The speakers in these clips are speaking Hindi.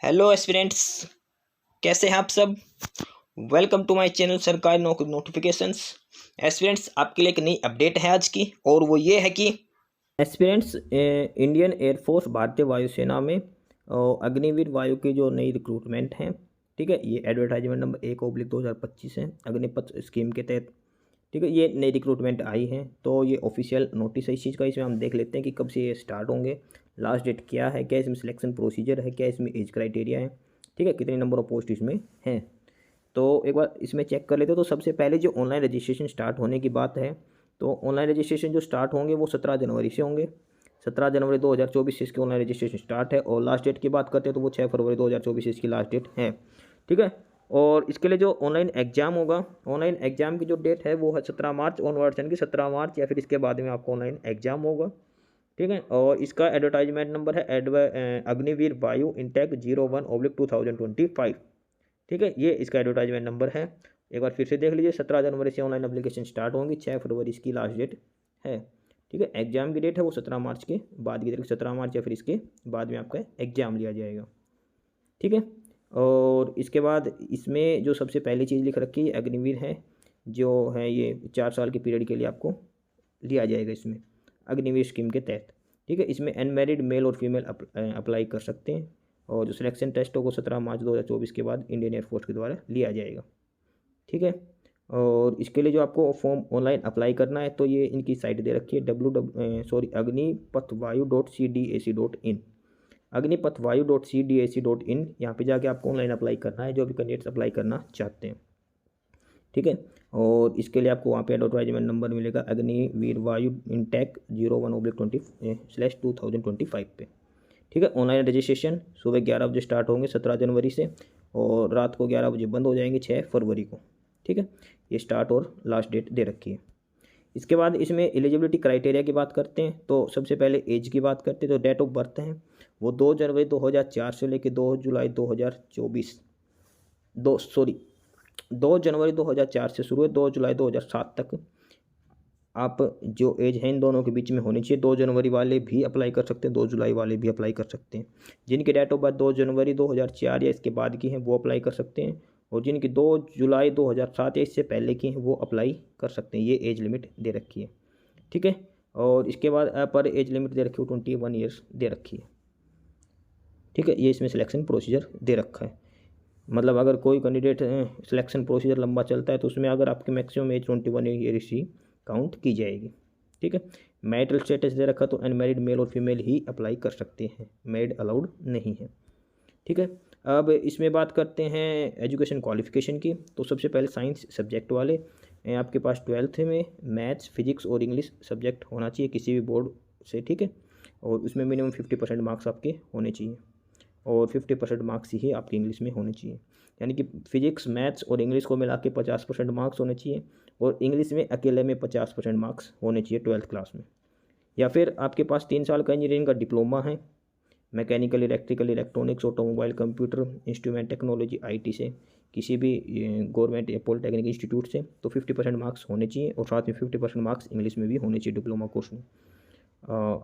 हेलो एस्पिरेंट्स, कैसे हैं आप सब। वेलकम टू माय चैनल सरकारी नौकरी नोटिफिकेशंस। एस्पिरेंट्स, आपके लिए एक नई अपडेट है आज की, और वो ये है कि एस्पिरेंट्स इंडियन एयरफोर्स भारतीय वायुसेना में अग्निवीर वायु की जो नई रिक्रूटमेंट हैं, ठीक है। ये एडवर्टाइजमेंट नंबर 1/2025 है अग्निपथ स्कीम के तहत, ठीक है। ये नई रिक्रूटमेंट आई है, तो ये ऑफिशियल नोटिस है इस चीज़ का। इसमें हम देख लेते हैं कि कब से ये स्टार्ट होंगे, लास्ट डेट क्या है, क्या इसमें सिलेक्शन प्रोसीजर है, क्या इसमें एज क्राइटेरिया है, ठीक है, कितने नंबर ऑफ पोस्ट इसमें हैं। तो एक बार इसमें चेक कर लेते हैं। तो सबसे पहले जो ऑनलाइन रजिस्ट्रेशन स्टार्ट होने की बात है, तो ऑनलाइन रजिस्ट्रेशन जो स्टार्ट होंगे वो 17 जनवरी से होंगे। 17 जनवरी 2024 से इसकी ऑनलाइन रजिस्ट्रेशन स्टार्ट है। और लास्ट डेट की बात करते हैं तो वो 6 फरवरी 2024 से इसकी लास्ट डेट है, ठीक है। और इसके लिए जो ऑनलाइन एग्जाम होगा, ऑनलाइन एग्जाम की जो डेट है वो है 17 मार्च ऑनवर्ड्स, यानी कि 17 मार्च या फिर इसके बाद में आपको ऑनलाइन एग्जाम होगा, ठीक है। और इसका एडवर्टाइजमेंट नंबर है अग्निवीर वायु इंटेक 01/2025, ठीक है। ये इसका एडवर्टाइजमेंट नंबर है। एक बार फिर से देख लीजिए, 17 जनवरी से ऑनलाइन एप्लीकेशन स्टार्ट होंगी, 6 फरवरी इसकी लास्ट डेट है, ठीक है। एग्जाम की डेट है वो 17 मार्च के बाद की, 17 मार्च या फिर इसके बाद में आपका एग्जाम लिया जाएगा, ठीक है। और इसके बाद इसमें जो सबसे पहली चीज़ लिख रखी है अग्निवीर है, जो है ये 4 साल के पीरियड के लिए आपको लिया जाएगा इसमें अग्निवीर स्कीम के तहत, ठीक है। इसमें अनमैरिड मेल और फीमेल अप्लाई कर सकते हैं। और जो सिलेक्शन टेस्ट होगा 17 मार्च 2024 के बाद इंडियन एयरफोर्स के द्वारा लिया जाएगा, ठीक है। और इसके लिए जो आपको फॉर्म ऑनलाइन अप्लाई करना है, तो ये इनकी साइट दे रखी है अग्निपथवायु.cdac.in, अग्निपथवायु.cdac.in। यहाँ पे जाके आपको ऑनलाइन अप्लाई करना है, जो भी कैंडिडेट्स अप्लाई करना चाहते हैं, ठीक है। और इसके लिए आपको वहाँ पे एडवर्टाइजमेंट नंबर मिलेगा अग्निवीर वायु इंटेक 01/20/2025 पे, ठीक है। ऑनलाइन रजिस्ट्रेशन सुबह 11 बजे स्टार्ट होंगे 17 जनवरी से, और रात को 11 बजे बंद हो जाएंगे 6 फरवरी को, ठीक है। ये स्टार्ट और लास्ट डेट दे रखी है। इसके बाद इसमें एलिजिबिलिटी क्राइटेरिया की बात करते हैं, तो सबसे पहले एज की बात करते हैं। तो डेट ऑफ बर्थ है वो 2 जनवरी 2004 से लेकर 2 जुलाई 2024, 2 जनवरी 2004 से शुरू है 2 जुलाई 2007 तक आप जो एज है इन दोनों के बीच में होनी चाहिए। 2 जनवरी वाले भी अप्लाई कर सकते हैं, 2 जुलाई वाले भी अप्लाई कर सकते हैं। जिनकी डेट ऑफ बर्थ 2 जनवरी 2004 या इसके बाद की हैं वो अप्लाई कर सकते हैं, और जिनकी 2 जुलाई 2007 या इससे पहले की हैं वो अप्लाई कर सकते हैं। ये एज लिमिट दे रखी है, ठीक है। और इसके बाद पर एज लिमिट दे रखी है 21 ईयर्स दे रखी है, ठीक है। ये इसमें सिलेक्शन प्रोसीजर दे रखा है। मतलब अगर कोई कैंडिडेट सिलेक्शन प्रोसीजर लंबा चलता है तो उसमें अगर आपकी मैक्सिमम एज 21 ईयर ही काउंट की जाएगी, ठीक है। मैरिटल स्टेटस दे रखा तो अनमैरिड मेल और फीमेल ही अप्लाई कर सकते हैं, मैरिड अलाउड नहीं है, ठीक है। अब इसमें बात करते हैं एजुकेशन क्वालिफिकेशन की। तो सबसे पहले साइंस सब्जेक्ट वाले आपके पास 12th में मैथ्स फिजिक्स और इंग्लिश सब्जेक्ट होना चाहिए किसी भी बोर्ड से, ठीक है। और उसमें मिनिमम 50% मार्क्स आपके होने चाहिए, और 50% मार्क्स ही आपके इंग्लिश में होने चाहिए। यानी कि फिजिक्स मैथ्स और इंग्लिश को मिला के 50% मार्क्स होने चाहिए, और इंग्लिश में अकेले में 50% मार्क्स होने चाहिए 12th क्लास में। या फिर आपके पास 3 साल का इंजीनियरिंग का डिप्लोमा है, mechanical electrical electronics automobile computer instrument technology IT से, किसी भी गवर्नमेंट या पॉलिटेक्निक इंस्टीट्यूट से, तो 50% मार्क्स होने चाहिए। और साथ में 50% मार्क्स इंग्लिश में भी होने चाहिए डिप्लोमा कोर्स में,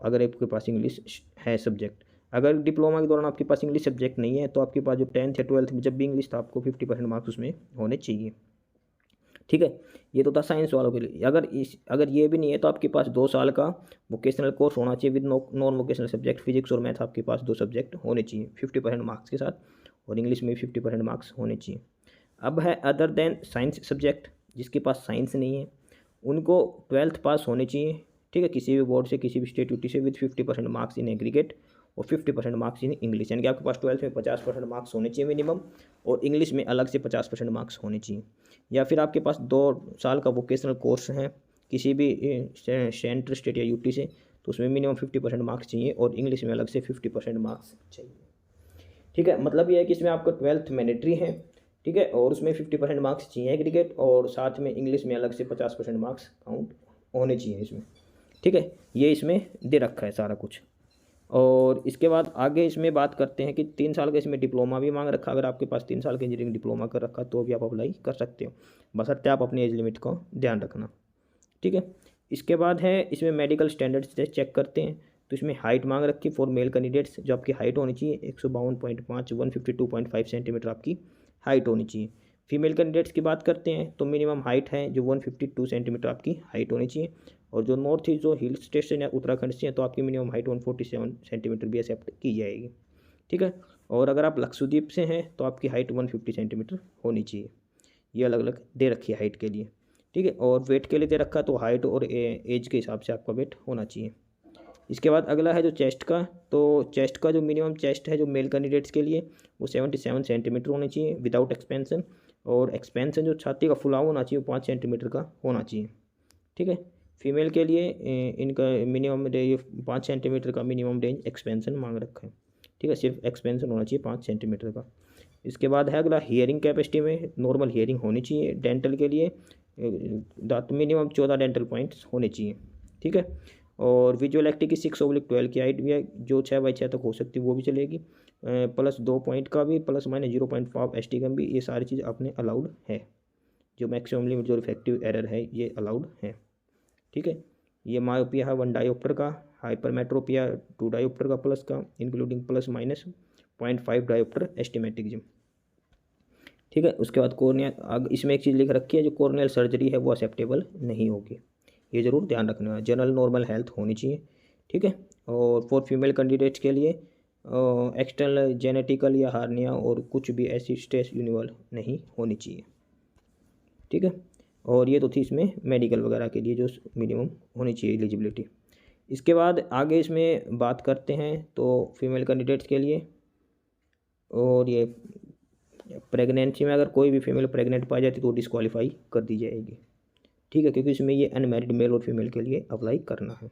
अगर आपके पास इंग्लिश है सब्जेक्ट। अगर डिप्लोमा के दौरान आपके पास इंग्लिश सब्जेक्ट नहीं है तो आपके पास जो 10th या 12th में जब भी इंग्लिश था आपको 50% मार्क्स उसमें होने चाहिए, ठीक है। ये तो था साइंस वालों के लिए। अगर ये भी नहीं है तो आपके पास 2 साल का वोकेशनल कोर्स होना चाहिए with non vocational subject, physics और मैथ आपके पास 2 सब्जेक्ट होने चाहिए 50% मार्क्स के साथ, और इंग्लिश में 50% मार्क्स होने चाहिए। अब है अदर देन साइंस सब्जेक्ट, जिसके पास साइंस नहीं है उनको 12th पास होने चाहिए, ठीक है, किसी भी बोर्ड से किसी भी स्टेट यूटी से विद 50% मार्क्स इन एग्रीगेट और 50% मार्क्स इन इंग्लिश। यानी कि आपके पास 12th में 50% मार्क्स होने चाहिए मिनिमम, और इंग्लिश में अलग से 50% मार्क्स होने चाहिए। या फिर आपके पास 2 साल का वोकेशनल कोर्स है किसी भी सेंटर स्टेट या यूटी से, तो उसमें मिनिमम 50% मार्क्स चाहिए, और इंग्लिश में अलग से 50% मार्क्स चाहिए, ठीक है। मतलब ये है कि इसमें आपको 12th मैंडेटरी है, ठीक है, और उसमें 50% मार्क्स चाहिए एग्रीगेट, और साथ में इंग्लिश में अलग से 50% मार्क्स काउंट होने चाहिए इसमें, ठीक है। ये इसमें दे रखा है सारा कुछ। और इसके बाद आगे इसमें बात करते हैं कि 3 साल का इसमें डिप्लोमा भी मांग रखा। अगर आपके पास 3 साल का इंजीनियरिंग डिप्लोमा कर रखा तो भी आप अप्लाई कर सकते हो, बशर्ते आप अपनी एज लिमिट का ध्यान रखना, ठीक है। इसके बाद है इसमें मेडिकल स्टैंडर्ड्स चेक करते हैं। तो इसमें हाइट मांग रखी फॉर मेल कैंडिडेट्स, जो आपकी हाइट होनी चाहिए 152.5 152.5 सेंटीमीटर आपकी हाइट होनी चाहिए। फीमेल कैंडिडेट्स की बात करते हैं तो मिनिमम हाइट है जो 152 सेंटीमीटर आपकी हाइट होनी चाहिए। और जो नॉर्थ ईस्ट जो हिल स्टेशन है उत्तराखंड से, तो आपकी मिनिमम हाइट 147 सेंटीमीटर भी एक्सेप्ट की जाएगी। ठीक है। और अगर आप लक्षद्वीप से हैं तो आपकी हाइट 150 सेंटीमीटर होनी चाहिए। ये अलग अलग दे रखी है हाइट के लिए। ठीक है। और वेट के लिए दे रखा, तो हाइट और एज के हिसाब से आपका वेट होना चाहिए। इसके बाद अगला है जो चेस्ट का, तो चेस्ट का जो मिनिमम चेस्ट है जो मेल कैंडिडेट्स के लिए वो 77 सेंटीमीटर होनी चाहिए विदाउट एक्सपेंसन। और एक्सपेंसन जो छाती का फुलाव होना चाहिए वो 5 सेंटीमीटर का होना चाहिए। ठीक है। फीमेल के लिए इनका मिनिमम रेंज 5 सेंटीमीटर का मिनिमम रेंज एक्सपेंसन मांग रखा है। ठीक है। सिर्फ एक्सपेंसन होना चाहिए 5 सेंटीमीटर का। इसके बाद है अगला हियरिंग कैपेसिटी में नॉर्मल हियरिंग होनी चाहिए। डेंटल के लिए दांत मिनिमम 14 डेंटल पॉइंट्स होने चाहिए। ठीक है। और विजुअल एक्टी की 6/12 की हाइट भी है जो 6/6 तक हो सकती है, वो भी चलेगी। प्लस 2 पॉइंट का भी, प्लस माइनस 0.5 एसटीगम भी, ये सारी चीज़ अपने अलाउड है। जो मैक्सिमम लिमिट जो इफेक्टिव एरर है ये अलाउड है। ठीक है। ये मायोपिया है 1 डायोप्टर का, हाइपरमेट्रोपिया 2 डायोप्टर का प्लस का, इंक्लूडिंग प्लस माइनस 0.5 डायोप्टर एस्टिमेटिज्म। ठीक है। उसके बाद कॉर्निया, इसमें एक चीज़ लिख रखी है जो कॉर्नियल सर्जरी है वो एक्सेप्टेबल नहीं होगी, ये ज़रूर ध्यान रखना है। जनरल नॉर्मल हेल्थ होनी चाहिए। ठीक है। और फॉर फीमेल कैंडिडेट्स के लिए एक्सटर्नल जेनेटिकल या हार्निया और कुछ भी ऐसी स्ट्रेस यूनिवल नहीं होनी चाहिए। ठीक है। और ये तो थी इसमें मेडिकल वगैरह के लिए जो मिनिमम होनी चाहिए एलिजिबिलिटी। इसके बाद आगे इसमें बात करते हैं तो फीमेल कैंडिडेट्स के लिए, और ये प्रेगनेंसी में अगर कोई भी फीमेल प्रेग्नेंट पाई जाती तो डिस्क्वालीफाई कर दी जाएगी। ठीक है। क्योंकि इसमें ये अनमैरिड मेल और फीमेल के लिए अप्लाई करना है।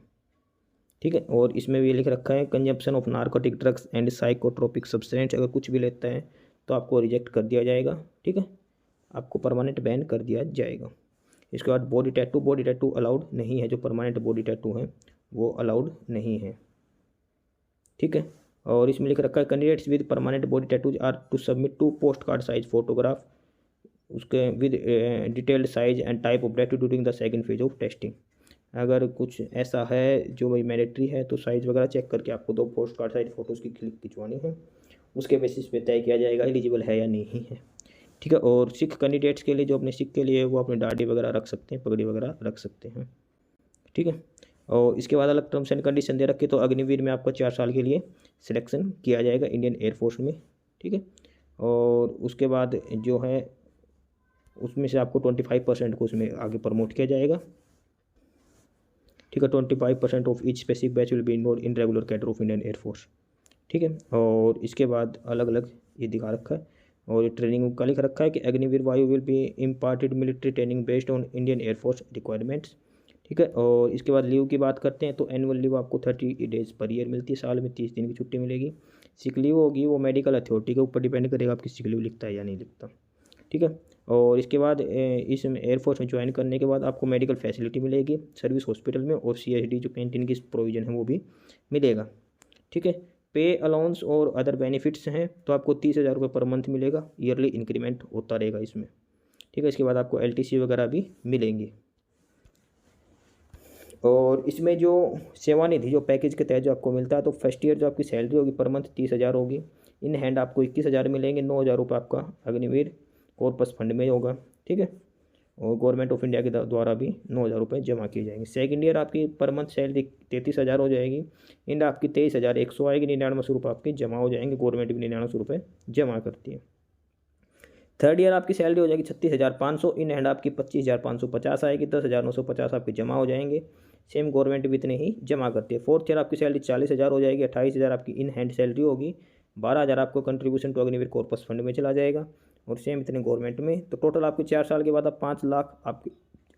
ठीक है। और इसमें भी ये लिख रखा है consumption of narcotic drugs and psychotropic substance, अगर कुछ भी लेता है तो आपको रिजेक्ट कर दिया जाएगा। ठीक है। आपको परमानेंट बैन कर दिया जाएगा। इसके बाद बॉडी टैटू अलाउड नहीं है, जो परमानेंट बॉडी टैटू है वो अलाउड नहीं है। ठीक है। और इसमें लिख रखा है candidates with permanent body tattoos are to submit 2 post card size photograph उसके with detailed size and type of tattoo during the second phase of testing. अगर कुछ ऐसा है जो भाई मैंडेटरी है तो साइज़ वगैरह चेक करके आपको 2 पोस्ट कार्ड साइज फ़ोटोज़ की क्लिक खिंचवानी है, उसके बेसिस पे तय किया जाएगा एलिजिबल है या नहीं है। ठीक है। और सिख कैंडिडेट्स के लिए जो अपने सिख के लिए वो अपने दाढ़ी वगैरह रख सकते हैं, पगड़ी वगैरह रख सकते हैं। ठीक है। और इसके बाद अलग टर्म्स एंड कंडीशन दे रखे, तो अग्निवीर में आपको 4 साल के लिए सिलेक्शन किया जाएगा इंडियन एयरफोर्स में। ठीक है। और उसके बाद जो है उसमें से आपको 25% को उसमें आगे प्रमोट किया जाएगा। ठीक है। 25% of each specific batch will be involve in regular cadre of Indian air force. ठीक है। और इसके बाद अलग अलग ये दिखा रखा है, और ट्रेनिंग का लिख रखा है कि अग्निवीर वायु will be imparted military training based on Indian air force requirements. ठीक है। और इसके बाद लीव की बात करते हैं तो एनुअल लीव आपको 30 डेज पर ईयर मिलती है, साल में 30 दिन की छुट्टी मिलेगी। सिक लीव होगी वो मेडिकल अथॉरिटी के ऊपर डिपेंड करेगा आपकी सिक लीव लिखता है या नहीं लिखता। ठीक है। और इसके बाद इस एयरफोर्स में ज्वाइन करने के बाद आपको मेडिकल फैसिलिटी मिलेगी सर्विस हॉस्पिटल में, और CSD जो कैंटीन की प्रोविज़न है वो भी मिलेगा। ठीक है। पे अलाउंस और अदर बेनिफिट्स हैं तो आपको 30,000 रुपये पर मंथ मिलेगा, ईयरली इंक्रीमेंट होता रहेगा इसमें। ठीक है। इसके बाद आपको LTC वगैरह भी मिलेंगी। और इसमें जो सेवानिधि जो पैकेज के तहत जो आपको मिलता है, तो फर्स्ट ईयर जो आपकी सैलरी होगी पर मंथ 30,000 होगी। इन हैंड आपको 21,000 मिलेंगे। 9,000 रुपये आपका अग्निवीर कॉर्पस फंड में होगा। ठीक है। और गवर्नमेंट ऑफ इंडिया के द्वारा भी 9,000 रुपये जमा किए जाएंगे। सेकंड ईयर आपकी पर मंथ सैलरी 33,000 हो जाएगी। इंड आपकी 23,100 आएगी। 9900 रुपये आपके जमा हो जाएंगे। गवर्नमेंट भी 9900 रुपये जमा करती है। थर्ड ईयर आपकी सैलरी हो जाएगी 36,500। इन हैंड आपकी 25,550 आएगी। 10,950 आपके जमा हो जाएंगे। सेम गवर्नमेंट भी इतने ही जमा करती है। फोर्थ ईयर आपकी सैलरी 40,000 हो जाएगी। 28,000 आपकी इन हैंड सैलरी होगी। 12,000 आपको contribution to Agniveer corpus fund में चला जाएगा, और सेम इतने गवर्नमेंट में। तो टोटल आपके 4 साल के बाद आप 5 लाख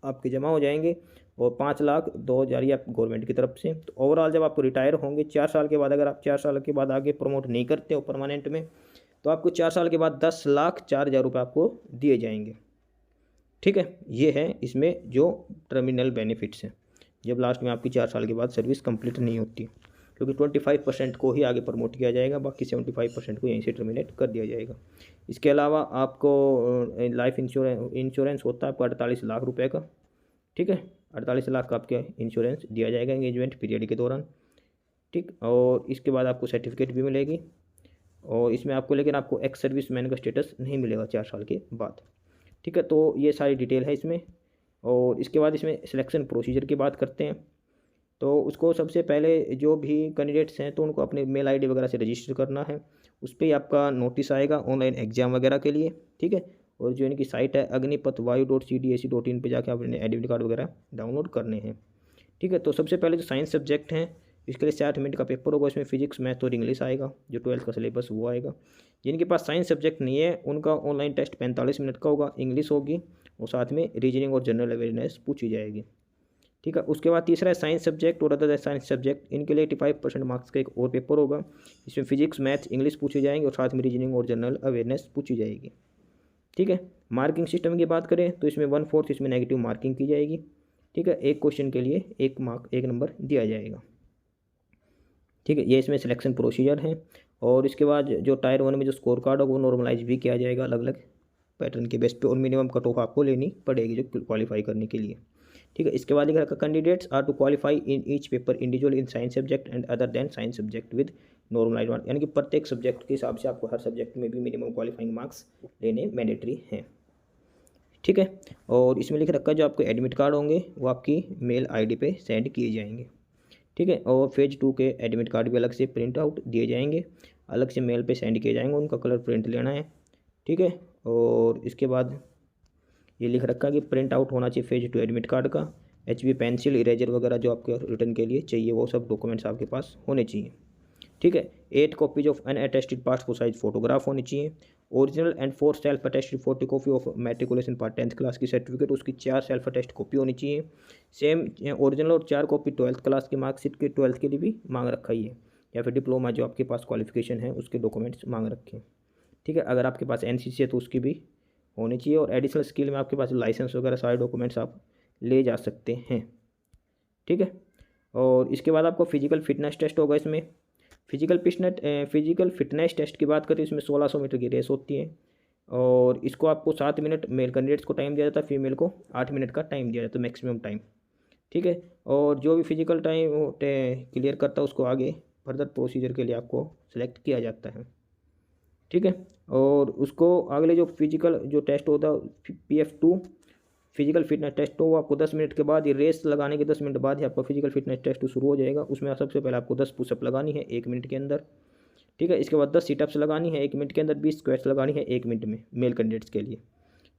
आपके जमा हो जाएंगे, और 5,02,000 आप गवर्नमेंट की तरफ से। तो ओवरऑल जब आप रिटायर होंगे 4 साल के बाद, अगर आप 4 साल के बाद आगे प्रमोट नहीं करते हो परमानेंट में, तो आपको 4 साल के बाद 10,04,000 रुपये आपको दिए जाएंगे। ठीक है। ये है इसमें जो टर्मिनल बेनिफिट्स हैं जब लास्ट में आपकी 4 साल के बाद सर्विस कंप्लीट नहीं होती, क्योंकि 25% को ही आगे प्रमोट किया जाएगा, बाकी 75% को यहीं से टर्मिनेट कर दिया जाएगा। इसके अलावा आपको लाइफ इंश्योरेंस होता है आपको 48 लाख रुपए का। ठीक है। 48 लाख का आपके इंश्योरेंस दिया जाएगा एंगेजमेंट पीरियड के दौरान। ठीक। और इसके बाद आपको सर्टिफिकेट भी मिलेगी, और इसमें आपको, लेकिन आपको एक्स सर्विस मैन का स्टेटस नहीं मिलेगा 4 साल के बाद। ठीक है, तो ये सारी डिटेल है इसमें। और इसके बाद इसमें सिलेक्शन प्रोसीजर की बात करते हैं। तो उसको सबसे पहले जो भी कैंडिडेट्स हैं तो उनको अपने मेल आईडी वगैरह से रजिस्टर करना है। उस पर ही आपका नोटिस आएगा ऑनलाइन एग्जाम वगैरह के लिए। ठीक है, और जो इनकी साइट है agnipatvayu.cdac.in पे जाके अपने एडमिट कार्ड वगैरह डाउनलोड करने हैं। ठीक है, तो सबसे पहले जो साइंस सब्जेक्ट हैं इसके लिए 60 मिनट का पेपर होगा। इसमें फिजिक्स, मैथ और इंग्लिश आएगा, जो 12th का सिलेबस वो आएगा। जिनके पास साइंस सब्जेक्ट नहीं है उनका ऑनलाइन टेस्ट 45 मिनट का होगा, इंग्लिश होगी और साथ में रीजनिंग और जनरल अवेयरनेस पूछी जाएगी। ठीक है, उसके बाद तीसरा है साइंस सब्जेक्ट और अदर साइंस सब्जेक्ट। इनके लिए 85% मार्क्स का एक और पेपर होगा। इसमें फिजिक्स, मैथ, इंग्लिश पूछे जाएंगे और साथ में रीजनिंग और जनरल अवेयरनेस पूछी जाएगी। ठीक है, मार्किंग सिस्टम की बात करें तो इसमें 1/4 इसमें नेगेटिव मार्किंग की जाएगी। ठीक है, एक क्वेश्चन के लिए 1 नंबर दिया जाएगा। ठीक है, ये इसमें सिलेक्शन प्रोसीजर है। और इसके बाद जो टायर 1 में जो स्कोर कार्ड होगा वो नॉर्मलाइज भी किया जाएगा अलग अलग पैटर्न के बेस पे, और मिनिमम कट ऑफ आपको लेनी पड़ेगी जो क्वालिफाई करने के लिए। ठीक है, इसके बाद लिखा रखा candidates are to qualify in each paper individual in science subject and other than science subject with normalise one, यानी कि प्रत्येक सब्जेक्ट के हिसाब से आपको हर सब्जेक्ट में भी मिनिमम क्वालिफाइंग मार्क्स लेने मैंडेटरी हैं। ठीक है, और इसमें लिख रखा है जो आपके एडमिट कार्ड होंगे वो आपकी मेल आईडी पे सेंड किए जाएंगे। ठीक है, और फेज 2 के एडमिट कार्ड भी अलग से प्रिंट आउट दिए जाएंगे, अलग से मेल पे सेंड किए जाएंगे, उनका कलर प्रिंट लेना है। ठीक है, और इसके बाद ये लिख रखा है कि प्रिंट आउट होना चाहिए फेज 2 एडमिट कार्ड का। HB पेंसिल, इरेजर वगैरह जो आपके रिटर्न के लिए चाहिए वो सब डॉक्यूमेंट्स आपके पास होने चाहिए। ठीक है, 8 copies of unattested passport size photograph होनी चाहिए। Original and 4 self attested photocopy of matriculation part 10th class की सर्टिफिकेट, उसकी 4 सेल्फ अटेस्ट कॉपी होनी चाहिए। सेम ओरिजिनल और 4 कॉपी 12th क्लास की मार्कशीट के 12th के लिए भी मांग रखा ही है, या फिर डिप्लोमा जो आपके पास क्वालिफिकेशन है उसके डॉक्यूमेंट्स मांग रखे हैं। ठीक है, अगर आपके पास NCC है तो उसकी भी होनी चाहिए। और एडिशनल स्किल में आपके पास लाइसेंस वगैरह सारे डॉक्यूमेंट्स आप ले जा सकते हैं। ठीक है, और इसके बाद आपको फिजिकल फिटनेस टेस्ट होगा। इसमें फिजिकल फिटनेस टेस्ट की बात करें इसमें 1600 मीटर की रेस होती है, और इसको आपको 7 मिनट मेल कैंडिडेट्स को टाइम दिया जाता है, फीमेल को 8 मिनट का टाइम दिया जाता है मैक्सिमम टाइम। ठीक है, और जो भी फिजिकल टाइम क्लियर करता है उसको आगे फर्दर प्रोसीजर के लिए आपको सेलेक्ट किया जाता है। ठीक है, और उसको अगले जो फिजिकल जो टेस्ट होता है PF2 फिजिकल फिटनेस टेस्ट, तो वो आपको 10 मिनट के बाद, ये रेस लगाने के 10 मिनट बाद ही आपका फिजिकल फिटनेस टेस्ट शुरू हो जाएगा। उसमें सबसे पहले आपको 10 पुशअप लगानी है 1 मिनट के अंदर। ठीक है, इसके बाद 10 सीटअप्स लगानी है 1 मिनट के अंदर, 20 स्क्वाट्स लगानी है 1 मिनट में मेल कैंडिडेट्स के लिए।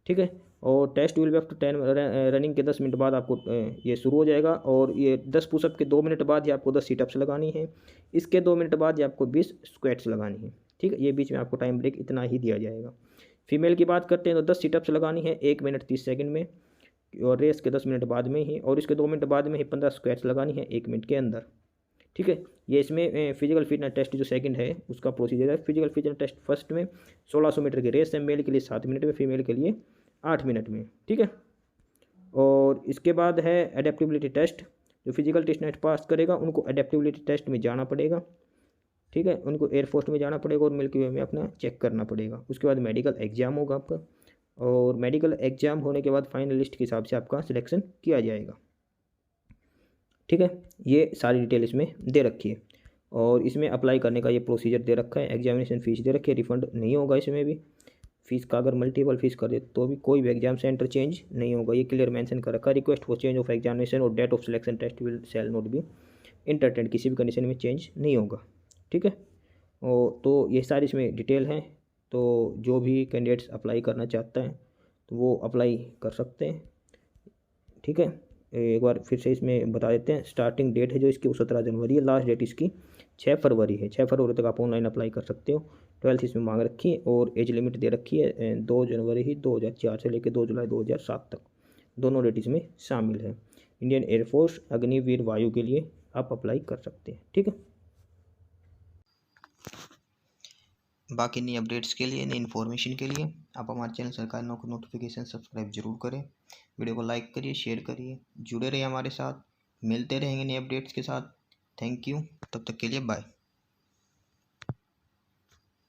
ठीक है, और test will be after 10 running के 10 मिनट बाद आपको ये शुरू हो जाएगा, और ये 10 पुशअप के 2 मिनट बाद ही आपको 10 सीटअप्स लगानी है। इसके 2 मिनट बाद ही आपको 20 स्क्वाट्स लगानी है। ठीक है, ये बीच में आपको टाइम ब्रेक इतना ही दिया जाएगा। फीमेल की बात करते हैं तो 10 सीटअप्स लगानी है 1 मिनट 30 सेकंड में, और रेस के 10 मिनट बाद में ही, और इसके 2 मिनट बाद में ही 15 स्क्वाट्स लगानी है 1 मिनट के अंदर। ठीक है, ये इसमें फिजिकल फिटनेस टेस्ट जो सेकंड है उसका प्रोसीजर है। फिजिकल फिटनेस टेस्ट फर्स्ट में 1600 मीटर की रेस है, मेल के लिए 7 मिनट में, फीमेल के लिए 8 मिनट में। ठीक है, और इसके बाद है एडेप्टेबिलिटी टेस्ट। जो फिजिकल टेस्ट पास करेगा उनको अडेप्टेबिलिटी टेस्ट में जाना पड़ेगा। ठीक है, उनको एयरफोर्स में जाना पड़ेगा और मिल्की वे में अपना चेक करना पड़ेगा। उसके बाद मेडिकल एग्जाम होगा आपका, और मेडिकल एग्जाम होने के बाद फाइनल लिस्ट के हिसाब से आपका सिलेक्शन किया जाएगा। ठीक है, ये सारी डिटेल इसमें दे रखी है, और इसमें अप्लाई करने का ये प्रोसीजर दे रखा है। एग्जामिनेशन फ़ीस दे रखी है, रिफंड नहीं होगा इसमें भी। फीस का अगर मल्टीपल फीस कर दे तो भी कोई भी एग्जाम सेंटर चेंज नहीं होगा, ये क्लियर मेंशन कर रखा है। Request for change of examination और date of selection test will shall not be entertained, किसी भी कंडीशन में चेंज नहीं होगा। ठीक है, और तो ये सारी इसमें डिटेल हैं। तो जो भी कैंडिडेट्स अप्लाई करना चाहता है तो वो अप्लाई कर सकते हैं। ठीक है, एक बार फिर से इसमें बता देते हैं। स्टार्टिंग डेट है जो इसकी 17 जनवरी है, लास्ट डेट इसकी 6 फरवरी है। 6 फरवरी तक आप ऑनलाइन अप्लाई कर सकते हो। 12th इसमें मांग रखी है, और एज लिमिट दे रखी है 2 जनवरी ही 2004 से लेकर 2 जुलाई 2007 तक, दोनों डेट इसमें शामिल है। इंडियन एयरफोर्स अग्निवीर वायु के लिए आप अप्लाई कर सकते हैं। ठीक है, बाकी नई अपडेट्स के लिए, नई इन्फॉर्मेशन के लिए आप हमारे चैनल सरकारी नौकरी नोटिफिकेशन सब्सक्राइब जरूर करें। वीडियो को लाइक करिए, शेयर करिए, जुड़े रहिए हमारे साथ। मिलते रहेंगे नए अपडेट्स के साथ। थैंक यू, तब तक के लिए बाय।